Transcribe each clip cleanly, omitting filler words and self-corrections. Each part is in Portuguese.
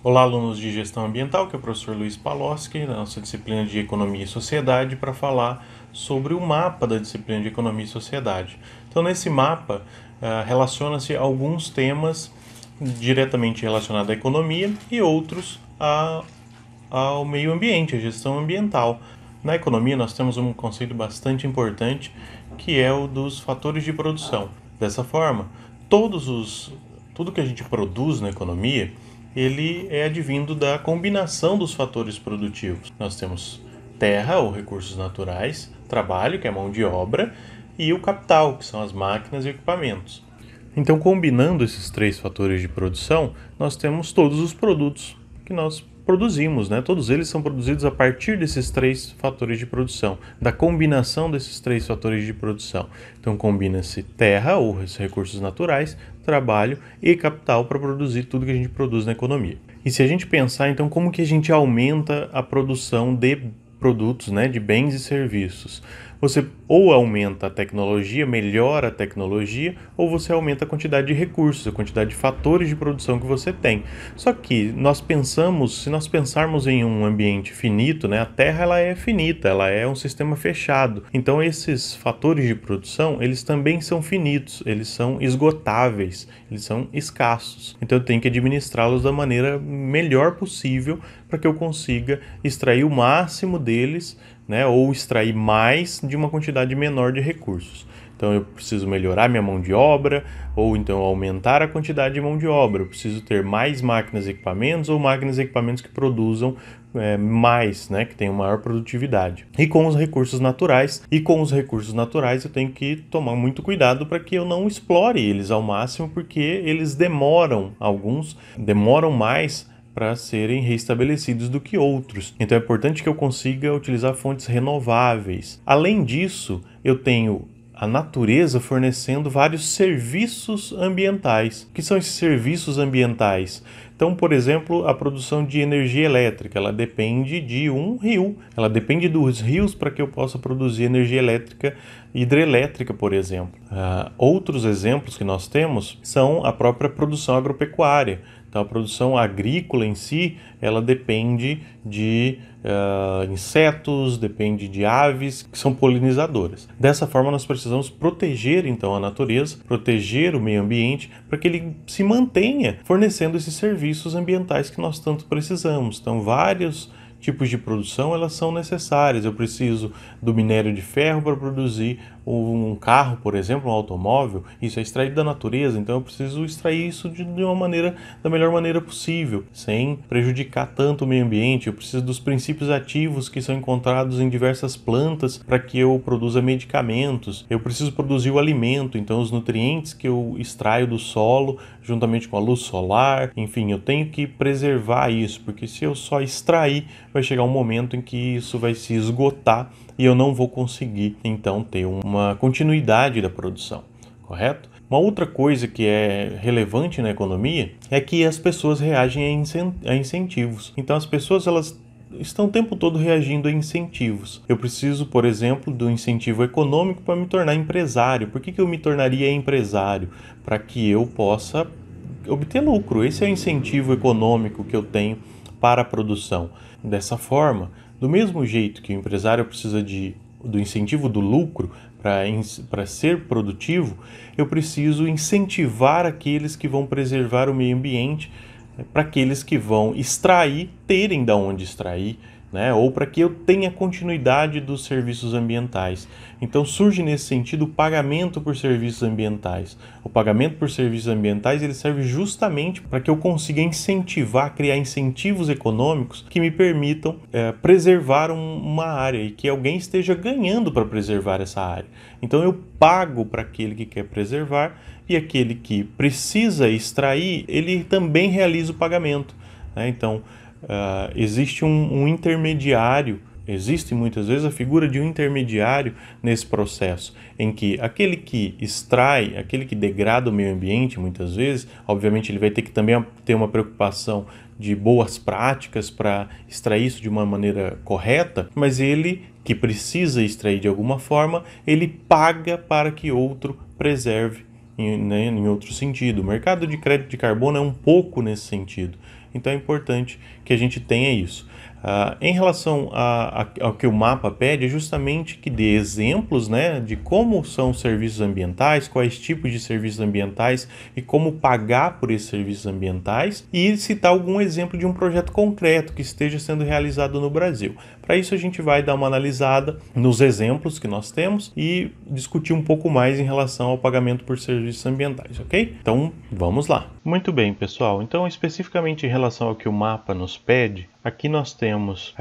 Olá, alunos de Gestão Ambiental, que é o professor Luiz Paloski, na nossa disciplina de Economia e Sociedade, para falar sobre o mapa da disciplina de Economia e Sociedade. Então, nesse mapa, relaciona-se alguns temas diretamente relacionados à economia e outros ao meio ambiente, à gestão ambiental. Na economia, nós temos um conceito bastante importante, que é o dos fatores de produção. Dessa forma, tudo que a gente produz na economia, ele é advindo da combinação dos fatores produtivos. Nós temos terra, ou recursos naturais, trabalho, que é mão de obra, e o capital, que são as máquinas e equipamentos. Então, combinando esses três fatores de produção, nós temos todos os produtos que nós produzimos, né? Todos eles são produzidos a partir desses três fatores de produção, da combinação desses três fatores de produção. Então, combina-se terra, ou recursos naturais, trabalho e capital para produzir tudo que a gente produz na economia. E se a gente pensar, então, como que a gente aumenta a produção de produtos, né, de bens e serviços? Você ou aumenta a tecnologia, melhora a tecnologia, ou você aumenta a quantidade de recursos, a quantidade de fatores de produção que você tem. Só que se nós pensarmos em um ambiente finito, né, a Terra ela é finita, ela é um sistema fechado. Então esses fatores de produção, eles também são finitos, eles são esgotáveis, eles são escassos. Então eu tenho que administrá-los da maneira melhor possível para que eu consiga extrair o máximo deles, né, ou extrair mais de uma quantidade menor de recursos. Então eu preciso melhorar minha mão de obra, ou então aumentar a quantidade de mão de obra. Eu preciso ter mais máquinas e equipamentos, ou máquinas e equipamentos que produzam mais, né, que tenham maior produtividade. E com os recursos naturais, eu tenho que tomar muito cuidado para que eu não explore eles ao máximo, porque eles alguns demoram mais para serem restabelecidos do que outros. Então é importante que eu consiga utilizar fontes renováveis. Além disso, eu tenho a natureza fornecendo vários serviços ambientais. O que são esses serviços ambientais? Então, por exemplo, a produção de energia elétrica, ela depende de um rio. Ela depende dos rios para que eu possa produzir energia elétrica hidrelétrica, por exemplo. Outros exemplos que nós temos são a própria produção agropecuária. Então, a produção agrícola em si, ela depende de insetos, depende de aves que são polinizadoras. Dessa forma, nós precisamos proteger, então, a natureza, proteger o meio ambiente, para que ele se mantenha fornecendo esses serviços ambientais que nós tanto precisamos. Então, vários tipos de produção, elas são necessárias. Eu preciso do minério de ferro para produzir um carro, por exemplo, um automóvel. Isso é extraído da natureza, então eu preciso extrair isso da melhor maneira possível, sem prejudicar tanto o meio ambiente. Eu preciso dos princípios ativos que são encontrados em diversas plantas para que eu produza medicamentos. Eu preciso produzir o alimento, então os nutrientes que eu extraio do solo, juntamente com a luz solar, enfim, eu tenho que preservar isso, porque se eu só extrair, vai chegar um momento em que isso vai se esgotar e eu não vou conseguir, então, ter uma continuidade da produção, correto? Uma outra coisa que é relevante na economia é que as pessoas reagem a incentivos. Então, as pessoas, elas estão o tempo todo reagindo a incentivos. Eu preciso, por exemplo, do incentivo econômico para me tornar empresário. Por que eu me tornaria empresário? Para que eu possa obter lucro. Esse é o incentivo econômico que eu tenho para a produção. Dessa forma, do mesmo jeito que o empresário precisa do incentivo do lucro para ser produtivo, eu preciso incentivar aqueles que vão preservar o meio ambiente, para aqueles que vão extrair, terem de onde extrair, né? Ou para que eu tenha continuidade dos serviços ambientais. Então surge nesse sentido o pagamento por serviços ambientais. O pagamento por serviços ambientais, ele serve justamente para que eu consiga incentivar, criar incentivos econômicos que me permitam preservar uma área e que alguém esteja ganhando para preservar essa área. Então eu pago para aquele que quer preservar, e aquele que precisa extrair, ele também realiza o pagamento, né? Então existe um intermediário, existe muitas vezes a figura de um intermediário nesse processo, em que aquele que extrai, aquele que degrada o meio ambiente, muitas vezes, obviamente ele vai ter que também ter uma preocupação de boas práticas para extrair isso de uma maneira correta, mas ele que precisa extrair de alguma forma, ele paga para que outro preserve em outro sentido. O mercado de crédito de carbono é um pouco nesse sentido. Então é importante que a gente tenha isso. Em relação ao que o mapa pede, é justamente que dê exemplos, né, de como são os serviços ambientais, quais tipos de serviços ambientais e como pagar por esses serviços ambientais, e citar algum exemplo de um projeto concreto que esteja sendo realizado no Brasil. Para isso a gente vai dar uma analisada nos exemplos que nós temos e discutir um pouco mais em relação ao pagamento por serviços ambientais, ok? Então vamos lá. Muito bem, pessoal. Então, especificamente em relação ao que o mapa nos pede, aqui nós temos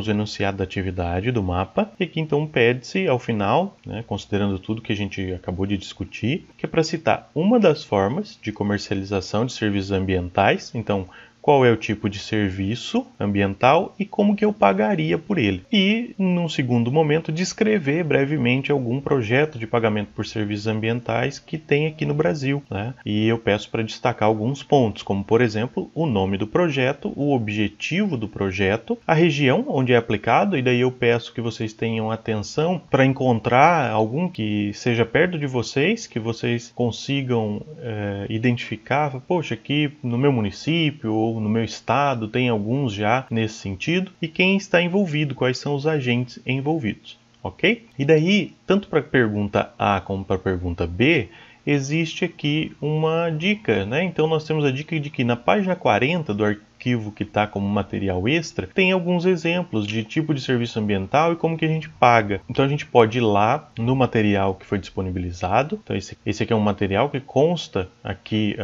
o enunciado da atividade do mapa, e aqui então pede-se ao final, né, considerando tudo que a gente acabou de discutir, que é para citar uma das formas de comercialização de serviços ambientais. Então, qual é o tipo de serviço ambiental e como que eu pagaria por ele. E, num segundo momento, descrever brevemente algum projeto de pagamento por serviços ambientais que tem aqui no Brasil, né? E eu peço para destacar alguns pontos, como, por exemplo, o nome do projeto, o objetivo do projeto, a região onde é aplicado, e daí eu peço que vocês tenham atenção para encontrar algum que seja perto de vocês, que vocês consigam identificar, poxa, aqui no meu município ou no meu estado tem alguns já nesse sentido, e quem está envolvido, quais são os agentes envolvidos, ok? E daí, tanto para a pergunta A como para a pergunta B, existe aqui uma dica, né? Então nós temos a dica de que na página 40 do arquivo que está como material extra, tem alguns exemplos de tipo de serviço ambiental e como que a gente paga. Então a gente pode ir lá no material que foi disponibilizado. Então esse aqui é um material que consta aqui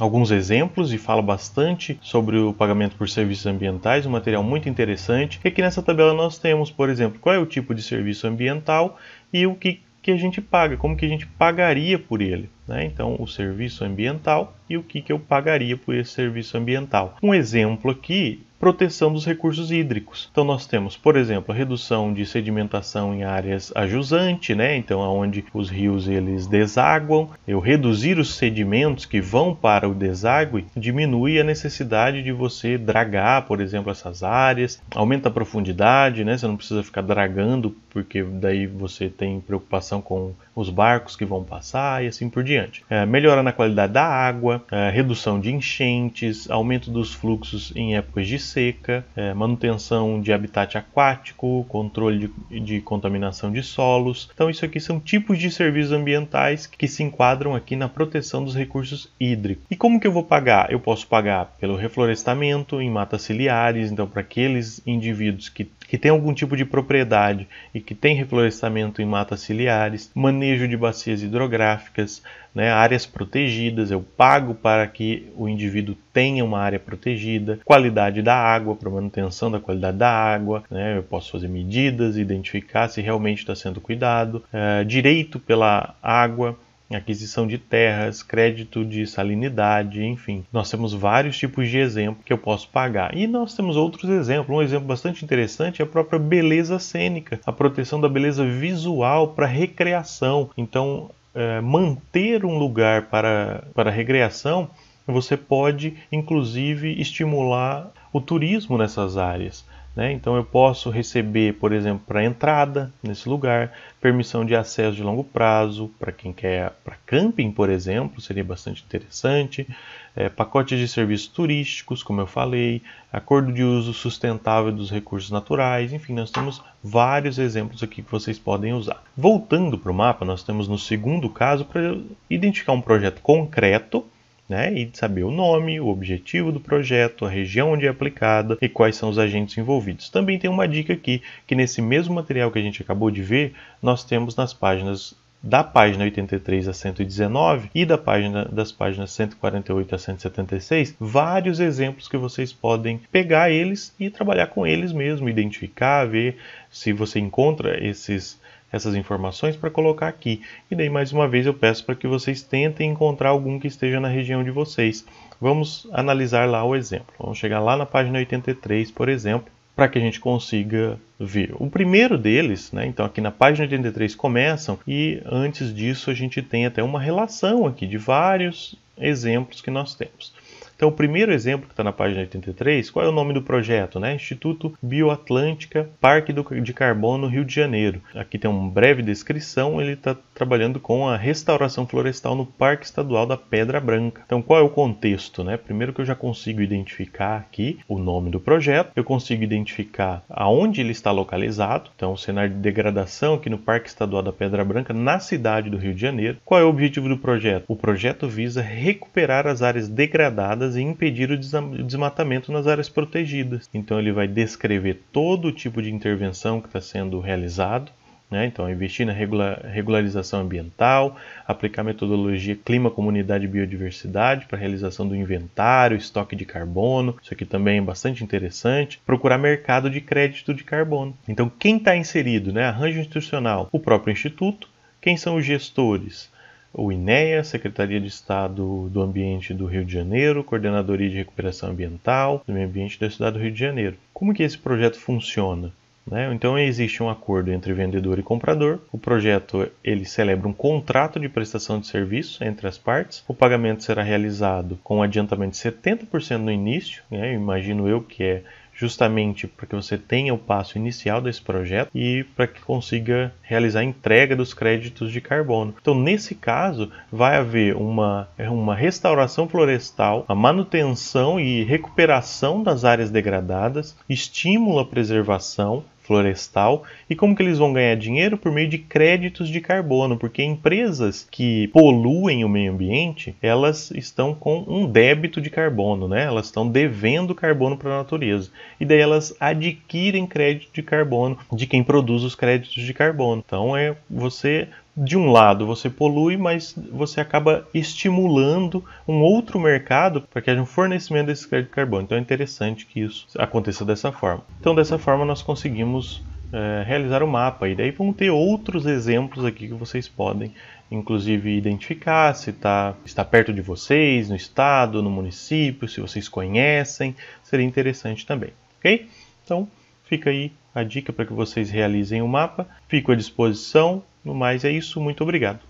alguns exemplos e fala bastante sobre o pagamento por serviços ambientais, um material muito interessante. E aqui nessa tabela nós temos, por exemplo, qual é o tipo de serviço ambiental e o que a gente paga, como que a gente pagaria por ele, né? Então, o serviço ambiental e o que eu pagaria por esse serviço ambiental. Um exemplo aqui, proteção dos recursos hídricos. Então, nós temos, por exemplo, a redução de sedimentação em áreas a jusante, né? Então, onde os rios eles desaguam. Eu reduzir os sedimentos que vão para o deságue diminui a necessidade de você dragar, por exemplo, essas áreas. Aumenta a profundidade, né? Você não precisa ficar dragando, porque daí você tem preocupação com os barcos que vão passar e assim por diante. Melhorando a qualidade da água, redução de enchentes, aumento dos fluxos em épocas de seca, manutenção de habitat aquático, controle de contaminação de solos. Então isso aqui são tipos de serviços ambientais que se enquadram aqui na proteção dos recursos hídricos. E como que eu vou pagar? Eu posso pagar pelo reflorestamento em matas ciliares, então para aqueles indivíduos que têm algum tipo de propriedade e que tem reflorestamento em matas ciliares, manejo de bacias hidrográficas, né, áreas protegidas, eu pago para que o indivíduo tenha uma área protegida, qualidade da água, para manutenção da qualidade da água, né, eu posso fazer medidas, identificar se realmente está sendo cuidado, direito pela água, aquisição de terras, crédito de salinidade, enfim. Nós temos vários tipos de exemplo que eu posso pagar. E nós temos outros exemplos. Um exemplo bastante interessante é a própria beleza cênica, a proteção da beleza visual para recreação. Então, manter um lugar para recreação, você pode, inclusive, estimular o turismo nessas áreas. Né? Então eu posso receber, por exemplo, para entrada nesse lugar, permissão de acesso de longo prazo, para quem quer para camping, por exemplo, seria bastante interessante, pacotes de serviços turísticos, como eu falei, acordo de uso sustentável dos recursos naturais, enfim, nós temos vários exemplos aqui que vocês podem usar. Voltando para o mapa, nós temos no segundo caso para identificar um projeto concreto, né, e saber o nome, o objetivo do projeto, a região onde é aplicada e quais são os agentes envolvidos. Também tem uma dica aqui, que nesse mesmo material que a gente acabou de ver, nós temos nas páginas da página 83 a 119 e das páginas 148 a 176, vários exemplos que vocês podem pegar eles e trabalhar com eles mesmo, identificar, ver se você encontra essas informações para colocar aqui. E daí, mais uma vez, eu peço para que vocês tentem encontrar algum que esteja na região de vocês. Vamos analisar lá o exemplo. Vamos chegar lá na página 83, por exemplo, para que a gente consiga ver. O primeiro deles, né, então aqui na página 83 começam, e antes disso a gente tem até uma relação aqui de vários exemplos que nós temos. Então, o primeiro exemplo que está na página 83, qual é o nome do projeto? Né? Instituto Bioatlântica Parque de Carbono, Rio de Janeiro. Aqui tem uma breve descrição, ele está trabalhando com a restauração florestal no Parque Estadual da Pedra Branca. Então, qual é o contexto? Né? Primeiro que eu já consigo identificar aqui o nome do projeto, eu consigo identificar aonde ele está localizado, então o cenário de degradação aqui no Parque Estadual da Pedra Branca, na cidade do Rio de Janeiro. Qual é o objetivo do projeto? O projeto visa recuperar as áreas degradadas e impedir o desmatamento nas áreas protegidas. Então ele vai descrever todo o tipo de intervenção que está sendo realizado, né? Então investir na regularização ambiental, aplicar metodologia clima, comunidade e biodiversidade para a realização do inventário, estoque de carbono, isso aqui também é bastante interessante, procurar mercado de crédito de carbono. Então quem está inserido, né? Arranjo institucional, o próprio Instituto. Quem são os gestores? O INEA, Secretaria de Estado do Ambiente do Rio de Janeiro, Coordenadoria de Recuperação Ambiental do Meio Ambiente da cidade do Rio de Janeiro. Como que esse projeto funciona? Então existe um acordo entre vendedor e comprador. O projeto ele celebra um contrato de prestação de serviço entre as partes. O pagamento será realizado com um adiantamento de 70% no início, né? Imagino eu que é justamente para que você tenha o passo inicial desse projeto e para que consiga realizar a entrega dos créditos de carbono. Então, nesse caso, vai haver uma restauração florestal, a manutenção e recuperação das áreas degradadas, estímulo à preservação florestal. E como que eles vão ganhar dinheiro? Por meio de créditos de carbono, porque empresas que poluem o meio ambiente, elas estão com um débito de carbono, né? Elas estão devendo carbono para a natureza. E daí elas adquirem crédito de carbono de quem produz os créditos de carbono. Então de um lado você polui, mas você acaba estimulando um outro mercado para que haja um fornecimento desse crédito de carbono. Então é interessante que isso aconteça dessa forma. Então dessa forma nós conseguimos realizar o mapa. E daí vão ter outros exemplos aqui que vocês podem inclusive identificar se está perto de vocês, no estado, no município, se vocês conhecem. Seria interessante também, ok? Então fica aí a dica para que vocês realizem o mapa. Fico à disposição. No mais é isso, muito obrigado.